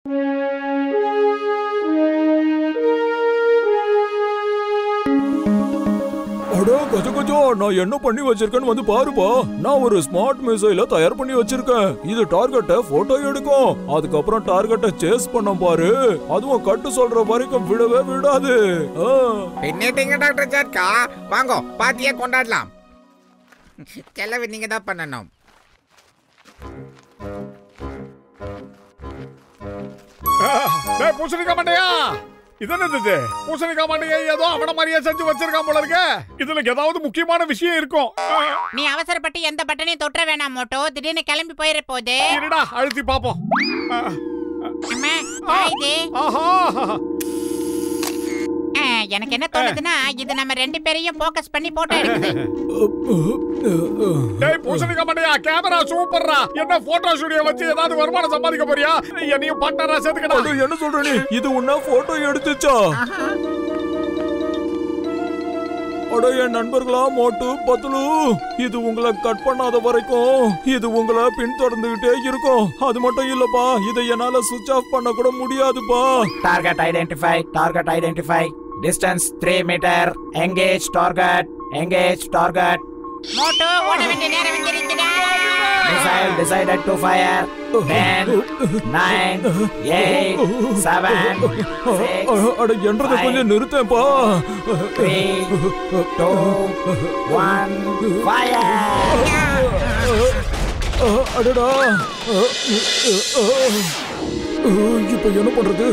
அடோ கஜகஜா, நான் என்ன பண்ணி வச்சிருக்கேன்னு வந்து பாருப்பா. நான் ஒரு ஸ்மார்ட் மிசைல தயார் பண்ணி வச்சிருக்கேன். இது டார்கெட்டை போட்டோ எடுக்கும். அதுக்கப்புறம் டார்கெட்டை சேஸ் பண்ண பாரு. அதுவும் கட்டு சொல்ற வரைக்கும் விடவே விடாது. பின்னிட்டீங்க டாக்டர் ஜட்கா. வாங்கோ பாத்தியே கொண்டாடலாம். செலவு நீங்க தான் பண்ணணும். பூசணிக்கா மாட்டியா? இது என்னது? பூசணிக்கா மாட்டியா ஏதோ அவன மாதிரியே செஞ்சு வச்சிருக்கான் போல இருக்க. இதுல ஏதாவது முக்கியமான விஷயம் இருக்கும். நீ அவசரப்பட்டு எந்த பட்டனையும் தொட்ட வேணாம் மோட்டோ. திடீர்னு கிளம்பி போயிட போகுது. இருடா, அழுத்தி பாப்போம். எனக்கு என்ன தோணுதுன்னா இது நம்ம ரெண்டு பேரையும் போக்கஸ் பண்ணி போட்டோ எடுக்குது. டேய் பூசணிக்கா மாட்டியா, கேமரா சூப்பர்ரா. என்ன போட்டோ ஸ்டுடியோ வச்சு ஏதாவது வருமானம் சம்பாதிக்க போறியா? என்னையும் பார்ட்னரா சேர்த்துக்கடா. என்ன சொல்ற நீ? இது உன்ன போட்டோ எடுத்துச்சா? அட என் நண்பர்களா, மோட்டு பத்துலு, இது உங்களை கட் பண்ணாத வரைக்கும் இது உங்களை பின்தொடர்ந்துகிட்டே இருக்கும். அது மட்டும் இல்லப்பா, இதை என்னால சுவிட்ச் ஆஃப் பண்ண கூட முடியாதுப்பா. Target identify, target identify. Distance 3 meter. Engage target, engage target. மோட்டோ ஓட வேண்டிய நேரம் வந்துருச்சுடா. Missile decided to fire. 10, 9, 8, 7, 6. அட என்றத கொஞ்சம் நிறுத்தேப்பா. 3, 2, 1, fire. அடடா, இப்ப என்ன பண்றது?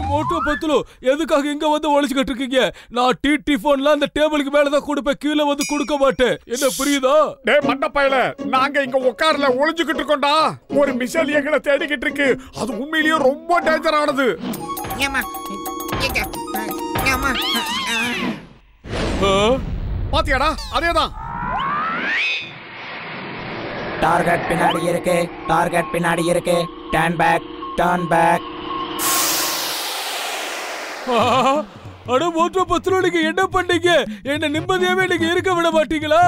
மோட்டோ பத்துலு, எதுக்காக இங்க வந்து ஒளிச்சுக்கிட்டு இருக்கீங்க? நான் டிஃபோன்ல அந்த டேபிளுக்கு மேலதான் கொடுப்பேன், கீழே வந்து கொடுக்க மாட்டேன். என்ன புரியுதா? டேய் மண்டப்பையில, நாங்க இங்க உட்கார்ல ஒளிஞ்சுக்கிட்டு இருக்கோம்டா. ஒரு மிசைல் எங்களை தேடிக்கிட்டு இருக்கு. அது உண்மையிலேயே ரொம்ப டேஞ்சரானது. பாத்தியாடா? அதேதான். டார்கெட் பின்னாடி இருக்கு, டார்கெட் பின்னாடி இருக்கு. Turn back, turn back. அட மோட்டோ பத்துலு, நீங்க என்ன பண்ணீங்க? என்ன நிம்மதியாவே நீங்க இருக்க விட மாட்டீங்களா?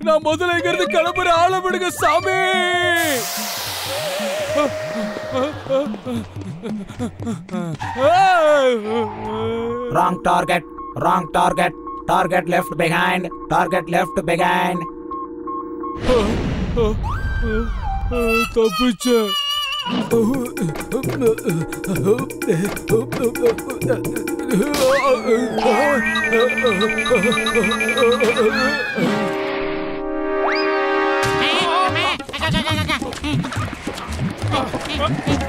நான் முதல்ல இங்க இருந்து கிளம்புற ஆள விடுங்க சாமி. Wrong target, wrong target. Target left behind, target left behind. தப்பிச்ச.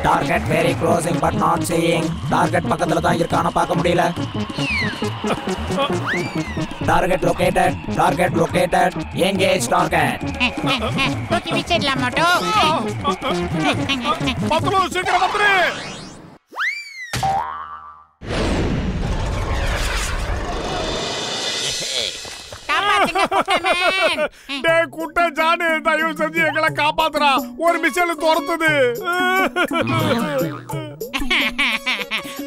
Target very closing but not seeing. Target பக்கத்துல தான் இருக்கான பார்க்க முடியல. Target located, target located. Engage target. தூக்கி வீசிடலாம் மோட்டோ. பத்துலு சீக்கிரம் வந்துரு. டேய் குட்ட ஜானு, தயவு செஞ்சு எங்களை காப்பாத்துறா. ஒரு மிசைல் துரத்துது.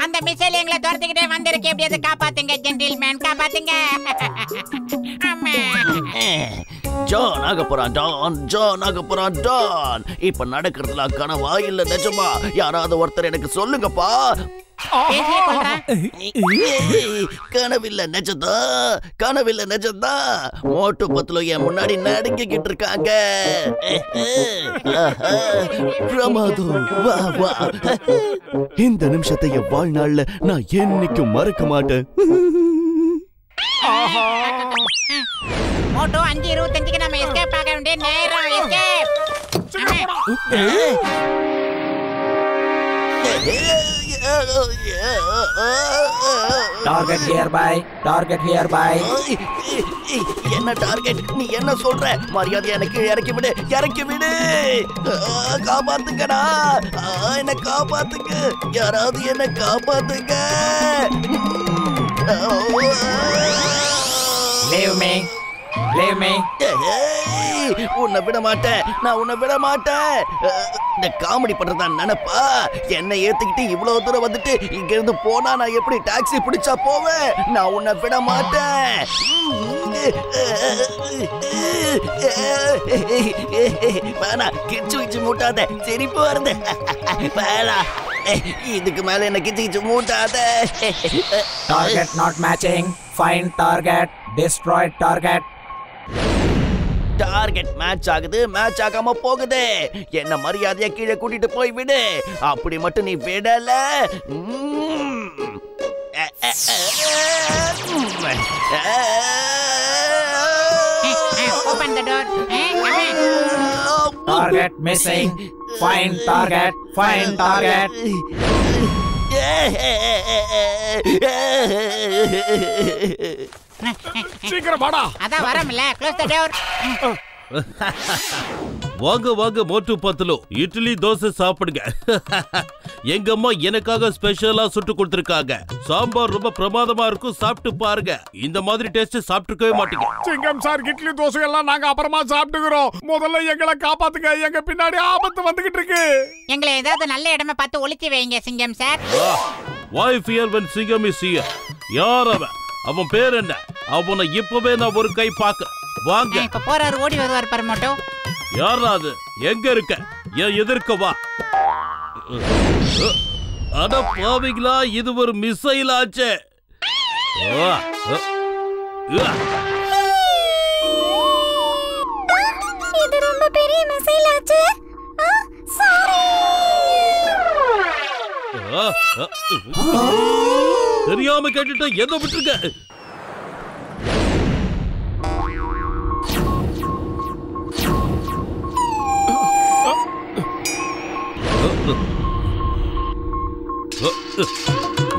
அந்த மிசைல் எங்களை துரத்திக்கிட்டே வந்திருக்கு. எப்படியாவது காப்பாத்துங்க ஜென்டில்மேன், காப்பாத்துங்க. ஜான் ஆக போறான் டான், ஜான் ஆக போறான் டான். இப்ப நடக்கிறதுல கனவா இல்ல நிஜமா? யாராவது ஒருத்தர் எனக்கு சொல்லுங்கப்பா. கனவில்ல நிஜதா, கனவில்ல நிஜதா. மோட்டு பத்துலு என் முன்னாடி நடுங்கிக்கிட்டு இருக்காங்க. பிரமாதம், வா வா. இந்த நிமிஷத்தை என் வாழ்நாள்ல நான் என்னைக்கும் மறக்க மாட்டேன். மோட்டோ 5:25க்கு நம்ம எஸ்கேப் ஆக வேண்டிய நேரம். Escape. Target here by, target here by. என்ன டார்கெட்? நீ என்ன சொல்ற? மரியாதை எனக்கு இறக்கி விடு, இறக்கி விடு. காப்பாத்துங்கடா, என்ன காப்பாத்துங்க. யாராவது என்ன காப்பாத்துங்க. Leave me, Leave me. உன்னை விட மாட்டேன், நான் உன்னை விட மாட்டேன். இந்த காமெடி பண்றதா நினைப்பா? என்னை ஏத்துக்கிட்டு இவ்வளவு தூரம் வந்துட்டு இங்க இருந்து போனா நான் எப்படி டாக்ஸி பிடிச்சா போவேன்? நான் உன்னை விட மாட்டேன். வேணா கிச்சு கிச்சு மூட்டாத, சிரிப்பு வருது. வேணா, இதுக்கு மேல என்ன கிச்சு கிச்சு மூட்டாத. Target not matching. Find target. Destroy target. Target match ஆகுது, மேட்ச் ஆகாம போகுது. என்ன மரியாதையா கீழே கூட்டிட்டு போய் விடு. அப்படி மட்டும் நீ விடல, Open the door. Target missing. Find target. Find target. சீக்கிரம் வாடா. அதான் வரமில்ல. Close the door. வாங்க வாங்க மோட்டு பத்துலோ, இட்லி தோசை சாப்பிடுங்க. எங்க அம்மா எனக்காக ஸ்பெஷலா சுட்டு கொடுத்திருக்காங்க. சாம்பார் ரொம்ப பிரமாதமா இருக்கும், சாப்பிட்டு பாருங்க. இந்த மாதிரி டேஸ்ட் சாப்பிட்டுக்கவே மாட்டீங்க. சிங்கம் சார், இட்லி தோசை எல்லாம் நாங்க அப்புறமா சாப்பிட்டுக்கிறோம். முதல்ல எங்களை காப்பாத்துங்க, எங்க பின்னாடி ஆபத்து வந்துகிட்டு இருக்கு. எங்களை ஏதாவது நல்ல இடமா பார்த்து ஒளிச்சு வைங்க சிங்கம் sir. Why fear when Singam is here? யார் அவன்? அவன் பேர் என்ன? அவனை இப்பவே நான் ஒரு கை பார்க்க. வாங்க. இப்ப போறாரு, ஓடி வருவார் பரமோட்டோ. யாரா அது? எங்க இருக்க? என் எதிர்க்க வா. அட பாவிங்களா, இது ஒரு மிசைல் ஆச்சே. இது ரொம்ப பெரிய மிசைல் ஆச்சு. தெரியாம கேட்டுட்டா என்ன விட்டுருக்க.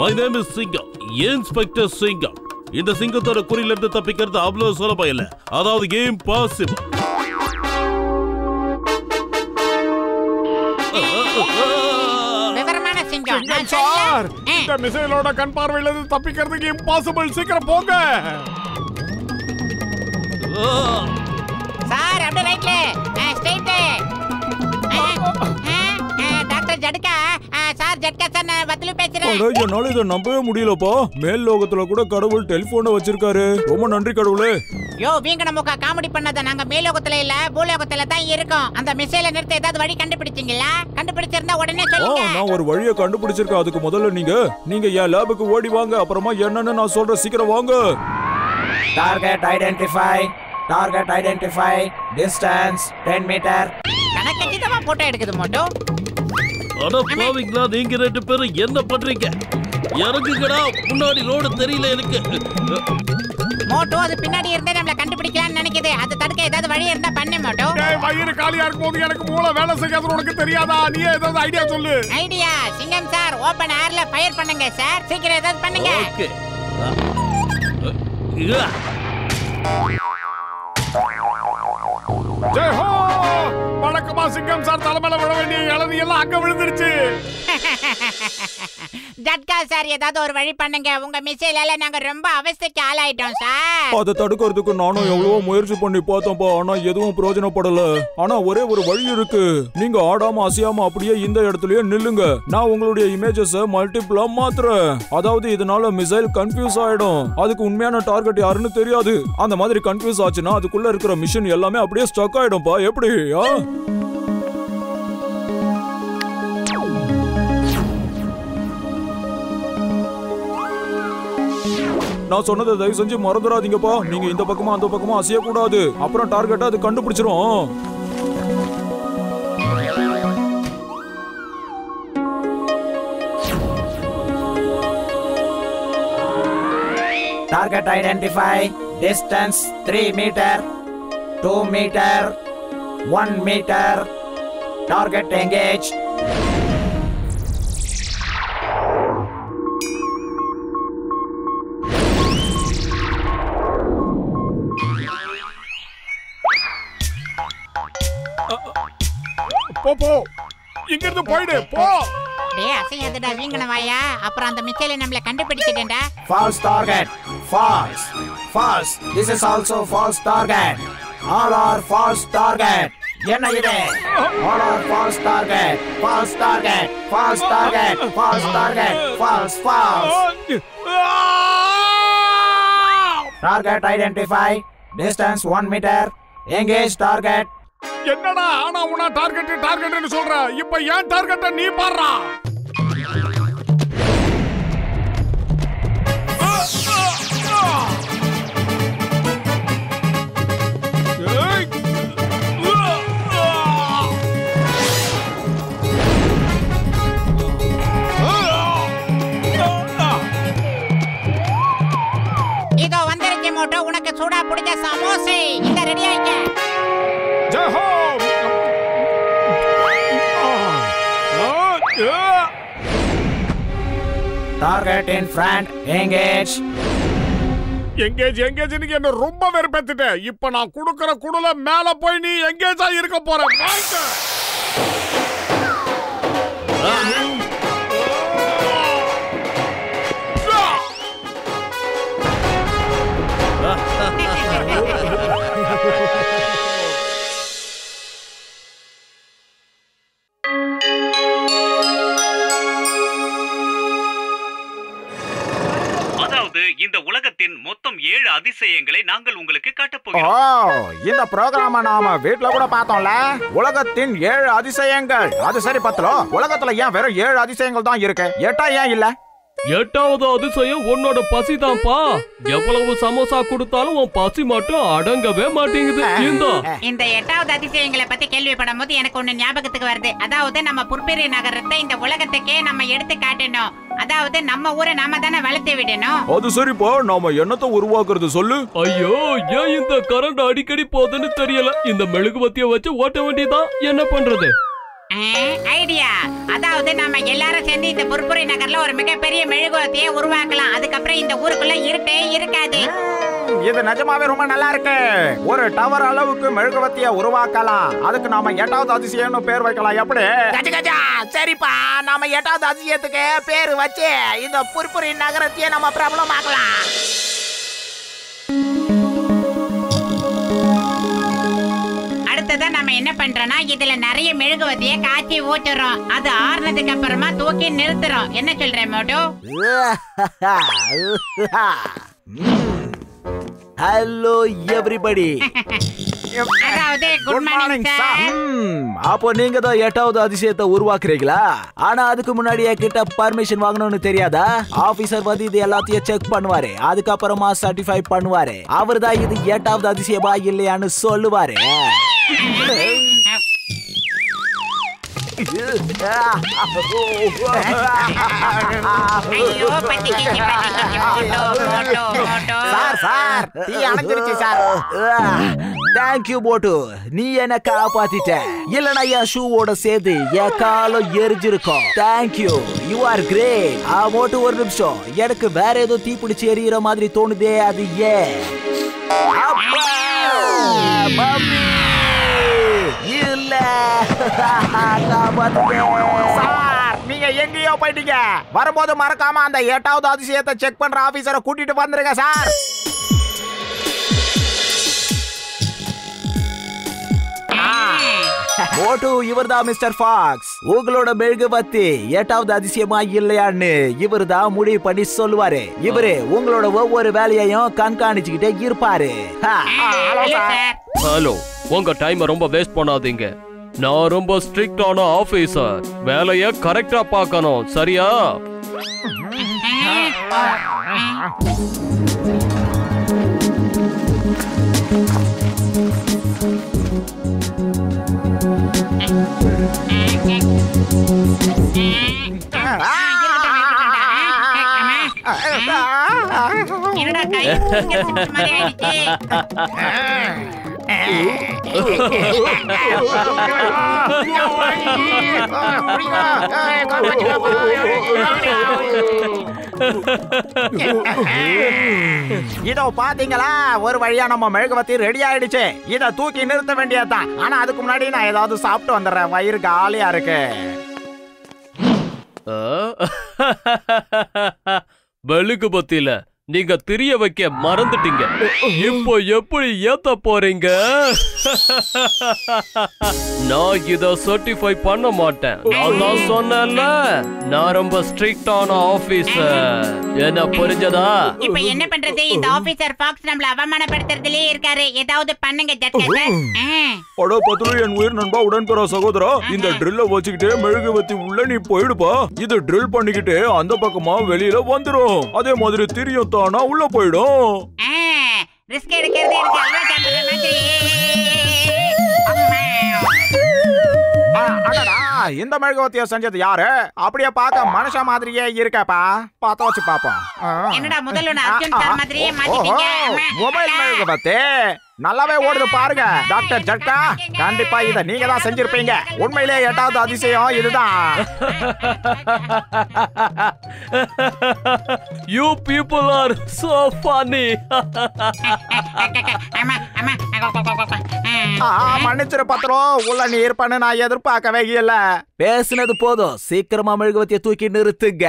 My name is Singam, Inspector Singam. இந்த சிங்கத்தோட குறியில இருந்து தப்பிக்கிறது அவ்வளவு சுலபம் இல்ல. அதாவது இம்பாசிபிள். விவரமான சிங்கம். சிங்கம் சார், இந்த மிசைலோட கண் பார்வையில இருந்து தப்பிக்கிறதுக்கு இம்பாசிபிள். சீக்கிரம் போங்க சார். அப்படியே ரைட்ல straight. Doctor Jhatka sir. Jhatka sir, நான் பத்லு பேசுறேன். அட, என்னால இதை நம்பவே முடியலப்பா. மேல் லோகத்துல கூட கடவுள் டெலிபோனை வச்சிருக்காரு. ரொம்ப நன்றி கடவுளே. யோ வீங்க நமக்கு காமெடி பண்ணாத. நாங்க மேலோகத்துல இல்ல பூலோகத்துல தான் இருக்கோம். அந்த மிசைலை நிறுத்த ஏதாவது வழி கண்டுபிடிச்சீங்களா? கண்டுபிடிச்சிருந்தா உடனே சொல்லுங்க. நான் ஒரு வழியை கண்டுபிடிச்சிருக்கேன். அதுக்கு முதல்ல நீங்க என் லேபுக்கு ஓடி வாங்க. அப்புறமா என்னன்னு நான் சொல்றேன். சீக்கிரம் வாங்க. Target identify. Target identify. Distance 10 meter. கணக்கச்சிதமா photo எடுக்குது மோட்டோ. அட பாவிங்களா, நீங்க ரெண்டு பேரும் என்ன பண்றீங்க? இறங்குங்கடா, முன்னாடி ரோடு தெரியல எனக்கு. மோட்டோ அது பின்னாடி இருந்தே நம்மள கண்டுபிடிக்கலாம்னு நினைக்குது. அது தடுக்க ஏதாவது வழி இருந்தா பண்ணு மோட்டோ. வயிறு காலியா இருக்கும் போது எனக்கு மூளை வேலை செய்யாதுன்னு உனக்கு தெரியாதா? நீ ஏதாவது ஐடியா சொல்லு. ஐடியா சிங்கம் சார், ஓபன் ஏர்ல ஃபயர் பண்ணுங்க சார். சீக்கிரம் ஏதாவது பண்ணுங்க. ஓகே. ஜெய் ஹோ! வணக்கமா சிங்கம் சார். தலைமையில விழ வேண்டிய இளநீ எல்லாம் அங்க விழுந்துருச்சு. ஜட்கா சார், ஏதாவது ஒரு வழி பண்ணுங்க. உங்க மிசைலால நாங்க ரொம்ப அவஸ்தைக்கு ஆளாயிட்டோம் சார். அதை தடுக்கிறதுக்கு நானும் எவ்வளவோ முயற்சி பண்ணி பார்த்தோம்ப்பா. ஆனா எதுவும் பிரயோஜனப்படல. ஆனா ஒரே ஒரு வழி இருக்கு. நீங்க ஆடாம அசையாம அப்படியே இந்த இடத்துலயே நில்லுங்க. நான் உங்களுடைய இமேஜஸ் மல்டிபிளா மாத்துறேன். அதாவது இதனால மிசைல் கன்ஃபியூஸ் ஆயிடும். அதுக்கு உண்மையான டார்கெட் யாருன்னு தெரியாது. அந்த மாதிரி கன்ஃபியூஸ் ஆச்சுன்னா அதுக்குள்ள இருக்கிற மிஷன் எல்லாமே அப்படியே ஸ்டக் ஆயிடும்பா. எப்படி? நான் சொன்னதை தயவு செஞ்சு மறந்துடாதீங்கப்பா. நீங்க இந்த பக்கமா அந்த பக்கமா அசைய கூடாது. அப்புறம் டார்கெட்டை அது கண்டுபிடிச்சிரும். Target identify. Distance 3 meter. 2 meter. 1 meter. Target engage. போ இங்க இருந்து போயிடு. போ. டேய் அசையாதடா வீங்கன வாயா. அப்புறம் அந்த மிசைலை நம்மள கண்டுபிடிச்சிட்டேன்டா. False target. False. False. This is also false target. All are false target. என்ன இது? All are false target. False target. False target. False target. False. False. Target identify. Distance 1 meter. Engage target. என்னடா ஆனா உனா டார்கெட்னு சொல்ற? இப்போ ஏன் டார்கெட்ட நீ பாறா? இதோ வந்திருக்கே மோட்டோ, உனக்கு சூடா பிடிச்ச சமோசை. இந்த ரெடி ஆயிக்க. ஜெஹோ! Target in front. Engage. Engage நீங்க என்ன ரொம்ப வெறுப்பேத்திட்ட. இப்போ நான் குடுக்குற குடுல மேல போய் நீ எங்கேஜா இருக்க போற. வாங்க. இந்த உலகத்தின் மொத்தம் 7 அதிசயங்களை நாங்கள் உங்களுக்கு காட்டப் போகிறோம். இந்த ப்ரோகிராம நாம வீட்ல கூட பார்த்தோம்ல. உலகத்தின் 7 அதிசயங்கள். அது சரி பத்லோ, உலகத்துல ஏன் வெறும் 7 அதிசயங்கள் தான் இருக்கு? 8 ஏன் இல்ல? 8வது அதிசயம் உன்னோட பசி தான்ப்பா. எவ்வளவு சமோசா கொடுத்தாலும் உன் பசி மட்டும் அடங்கவே மாட்டேங்குது. இந்த 8வது அதிசயங்களை பத்தி கேள்விப்படும் போது எனக்கு ஒண்ணு ஞாபகத்துக்கு வருது. அதாவது நம்ம புர்பெரி நகரத்தை இந்த உலகத்துக்கே நம்ம எடுத்து காட்டணும். அதாவது நம்ம ஊரை நாம தானே வளர்த்து விடணும். அது சரிப்பா, நாம என்னத்தை உருவாக்குறது சொல்லு. ஐயோ, ஏன் இந்த கரண்ட் அடிக்கடி போகுதுன்னு தெரியல. இந்த மெழுகுவத்திய வச்சு ஓட்ட வேண்டியதான். என்ன பண்றது? ஐடியா. அதாவது நம்ம எல்லாரும் சேர்ந்து இந்த புர்புரி நகர்ல ஒரு மிகப்பெரிய மெழுகுவர்த்தியை உருவாக்கலாம். அதுக்கப்புறம் இந்த ஊருக்குள்ள இருட்டே இருக்காது. இது நிஜமாவே ரொம்ப நல்லா இருக்கு. ஒரு டவர் அளவுக்கு மெழுகுவர்த்தியை உருவாக்கலாம். அதுக்கு நாம 8வது அதிசயம்னு பேர் வைக்கலாம். எப்படி? கஜா சரிப்பா, நாம 8வது அதிசயத்துக்கு பேர் வச்சு இந்த புர்புரி நகரத்தையே நம்ம பிரபலமாக்கலாம். அடுத்ததான் நம்ம என்ன பண்றோம்னா, இதுல நிறைய மெழுகுவர்த்தியை காய்ச்சி ஊத்துறோம். அது ஆறுனதுக்கு அப்புறமா தூக்கி நிறுத்துறோம். என்ன சொல்ற மோட்டோ? Hello everybody. அதாவது குட் மார்னிங் சார். அப்போ நீங்க தான் 8வது அதிசயத்தை உருவாக்குறீங்களா? ஆனா அதுக்கு முன்னாடி என்கிட்ட பர்மிஷன் வாங்கணும்னு தெரியாதா? ஆபீசர் வந்து இது எல்லாத்தையும் செக் பண்ணுவாரு. அதுக்கப்புறமா சர்டிஃபை பண்ணுவாரு. அவர் தான் இது 8வது அதிசயமா இல்லையான்னு சொல்லுவாரு. சார் தீ அணைஞ்சிருச்சு சார். தேங்க்யூ மோட்டு, நீ என்ன காப்பாத்திட்ட. இல்லனா என் ஷூவோட சேர்த்து என் காலம் எரிஞ்சிருக்கும். Thank you, you are great. Motu ஒரு நிமிஷம், எனக்கு வேற ஏதோ தீ பிடிச்சி எரியிற மாதிரி தோணுதே. அது ஏன்? இல்ல சார், நீங்க எங்கேயோ போயிட்டீங்க. வரும்போது மறக்காம அந்த 8வது அதிசயத்தை செக் பண்ற ஆபீசரை கூட்டிட்டு வந்துருங்க சார். மோட்டு, இவர்தான் மிஸ்டர் ஃபாக்ஸ். உங்களோட மெழுகுவர்த்தி 8வது அதிசயமா இல்லையான்னு இவர்தான் முடிவு பண்ணி சொல்லுவாரு. இவரு உங்களோட ஒவ்வொரு வேலையையும் கண்காணிச்சுக்கிட்டே இருப்பாரு. ஹலோ, உங்க டைம் ரொம்ப வேஸ்ட் பண்ணாதீங்க. நான் ரொம்ப ஸ்ட்ரிக்டான ஆபீசர். வேலைய கரெக்டா பார்க்கணும், சரியா? என்னடா கை மாதிரி ஆயிடுச்சு. இதோ பாத்தீங்களா, ஒரு வழியா நம்ம மெழுகுவர்த்தி ரெடி ஆயிடுச்சு. இத தூக்கி நிறுத்த வேண்டியதுதான். ஆனா அதுக்கு முன்னாடி நான் ஏதாவது சாப்பிட்டு வந்துடுறேன். வயிறு காலியா இருக்கு. மெழுகுவர்த்தியில நீங்க திரிய வைக்க மறந்துட்டீங்க. இப்போ எப்படி ஏத்த போறீங்க? நான் இத சர்டிஃபை பண்ண மாட்டேன். நான் சொன்னேன்ல, நான் ரொம்ப ஸ்ட்ரிக்டான ஆபீசர். என்ன புரிஞ்சதா? இப்போ என்ன பண்றது? இந்த ஆபீசர் ஃபாக்ஸ் நம்மள அவமானப்படுத்துறதுலயே இருக்காரு. ஏதாவது பண்ணுங்க ஜட்கா. அட பத்ரு, என் உயிர் நண்பா, உடன்பிற சகோதரா, இந்த ட்ரில்ல வச்சுக்கிட்டே மெழுகுவத்தி உள்ள நீ போயிடுப்பா. இது ட்ரில் பண்ணிக்கிட்டே அந்த பக்கமா வெளியில வந்துரும். அதே மாதிரி திரியும் தானா உள்ள போயிடும். ரிஸ்க் எடுக்கிறது எனக்கு அல்வா சாப்பிடுற மாதிரி. அடடா, இந்த மெழுகுவத்திய செஞ்சது யாரு? அப்படியே பார்க்க மனுஷ மாதிரியே இருக்கேப்பா. பார்த்து வச்சு பாப்போம். என்னடா முதல்ல அர்ஜுன் சார் மாதிரியே மாத்திட்டீங்க. மொபைல் மெழுகுவத்தி நல்லாவே ஓடுது பாருங்க. டாக்டர் ஜட்கா, கண்டிப்பா இத நீங்க தான் செஞ்சிருப்பீங்க. உண்மையிலே 8வது அதிசயம் இதுதான். You people are so funny. மன்னிச்சிரு பத்ரோ, உள்ள நீ இருப்பன்னு நான் எதிர்பார்க்கவே இல்ல. பேசுனது போதும், சீக்கிரமா மெழுகுவத்திய தூக்கி நிறுத்துங்க.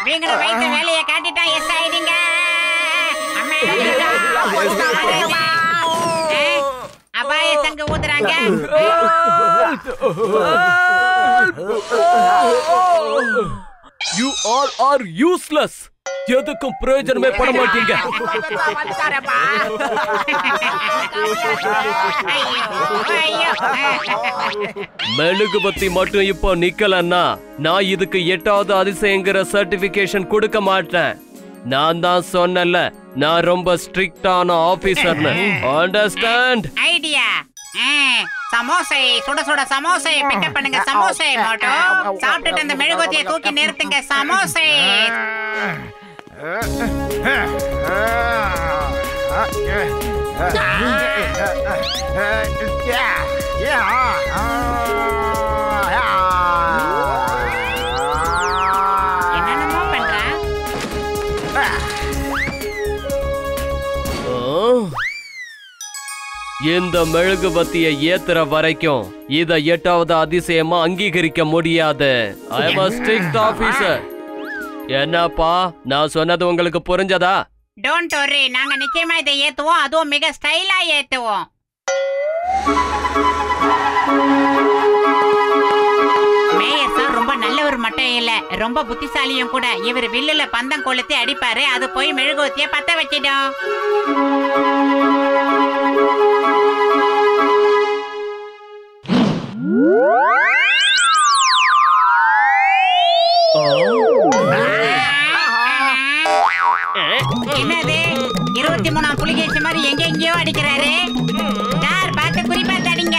நீங்க வைத்த வேலையை காட்டிட்டா எஸ் ஆயிடுங்க. அபாய சங்க ஊதுறாங்க. You all are useless. எதுக்கும் பிரயோஜனமே பட மாட்டீங்க. மெழுகுபத்தி மட்டும் இப்போ நிக்கலன்னா நான் இதுக்கு 8வது அதிசயங்கிற சர்டிபிகேஷன் கொடுக்க மாட்டேன். நான் தான் சொன்னல, நான் ரொம்ப ஸ்ட்ரிக்டான ஆபீசர்னு. அண்டர்ஸ்டாண்ட்? ஐடியா. சமோசை, சுட சுட சமோசை பிக்கப் பண்ணுங்க. சமோசை மட்டும் சாப்பிட்டுட்டு அந்த மெழுகுவத்தியை தூக்கி நிறுத்துங்க. சமோசை. என்னென்னமோ பண்றேன். இந்த மெழுகுபத்தியை ஏத்துற வரைக்கும் இத 8வது அதிசயமா அங்கீகரிக்க முடியாது. ஐ அம் a strict officer. என்னப்பா, நான் சொன்னது உங்களுக்கு புரிஞ்சதா? டோன்ட் வரி, நாங்க நிச்சயமா இதை ஏத்துவோம். அதுவும் மிக ஸ்டைலா ஏத்துவோம். மேயர் சார் ரொம்ப நல்லவர் மட்டும் இல்ல, ரொம்ப புத்திசாலியும் கூட. இவர் வில்லுல பந்தம் கொளுத்தி அடிப்பாரு, அது போய் மெழுகுவத்திய பத்த வச்சிடும். என்னது 23ஆம் புலிகேசி மாதிரி எங்கெங்கயோ அடிக்கிறாரு. சார் பார்த்து குறிப்பாத்து அடிங்க.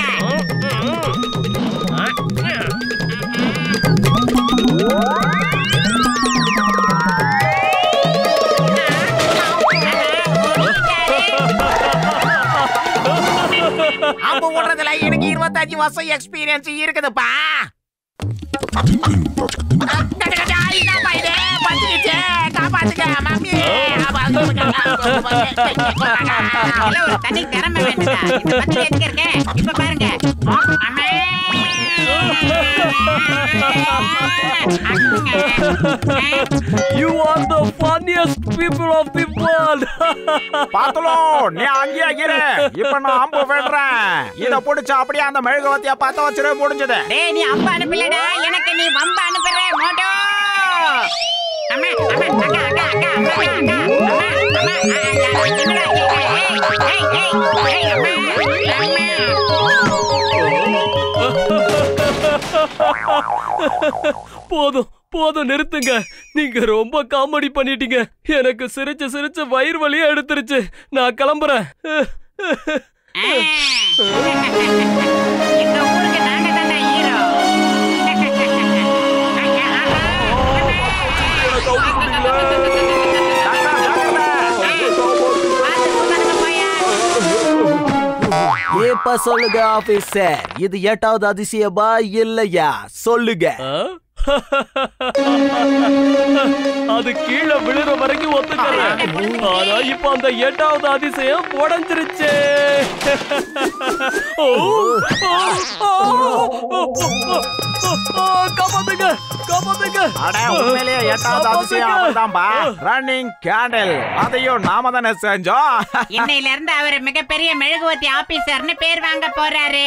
அம்பு ஓடுறதுல எனக்கு 25 வருஷம் எக்ஸ்பீரியன்ஸ் இருக்குதுப்பா. தனி திறமை வேண்டுதா? இந்த பத்தில எதுக்கு இருக்கேன் இப்ப பாருங்க. You are the funniest people of the world. பாத்துலோ, நீ அங்கேயே இரு. இப்ப நான் அம்பு விடுறேன். இத புடிச்சு அப்படியே அந்த மெழுகுவத்திய பத்த வச்சிரு, முடிஞ்சது. டேய், நீ அம்பு அனுப்பலடா, எனக்கு நீ வம்பு அனுப்புற. மோட்டோ அம்மா அம்மா அக்கா அக்கா அக்கா அம்மா அக்கா அம்மா அம்மா என்னடா? ஏய் ஏய் ஏய் அம்மா. போதும் போதும், நிறுத்துங்க. நீங்க ரொம்ப காமெடி பண்ணிட்டீங்க. எனக்கு சிரிச்சு சிரிச்சு வயிறு வலியா எடுத்துருச்சு. நான் கிளம்புறேன். இந்த ஊருக்கு நாங்க தானே ஹீரோ. இப்ப சொல்லுங்க ஆபீசர், இது 8வது அதிசயமா இல்லையா? சொல்லுங்க. அது கீழே விழுற வரைக்கும் ஒத்துக்கிறேன். ஆனா இப்ப அந்த 8வது அதிசயம் உடைஞ்சிருச்சு. காப்பாத்துங்க, காப்பாத்துங்க. அட உண்மையிலேயே 8வது அதிசயம் அவர்தான்பா. Running candle. அதையும் நாம தானே செஞ்சோம். இன்னையில இருந்து அவர் மிகப்பெரிய மெழுகுவர்த்தி ஆபீசர்னு பேர் வாங்க போறாரு.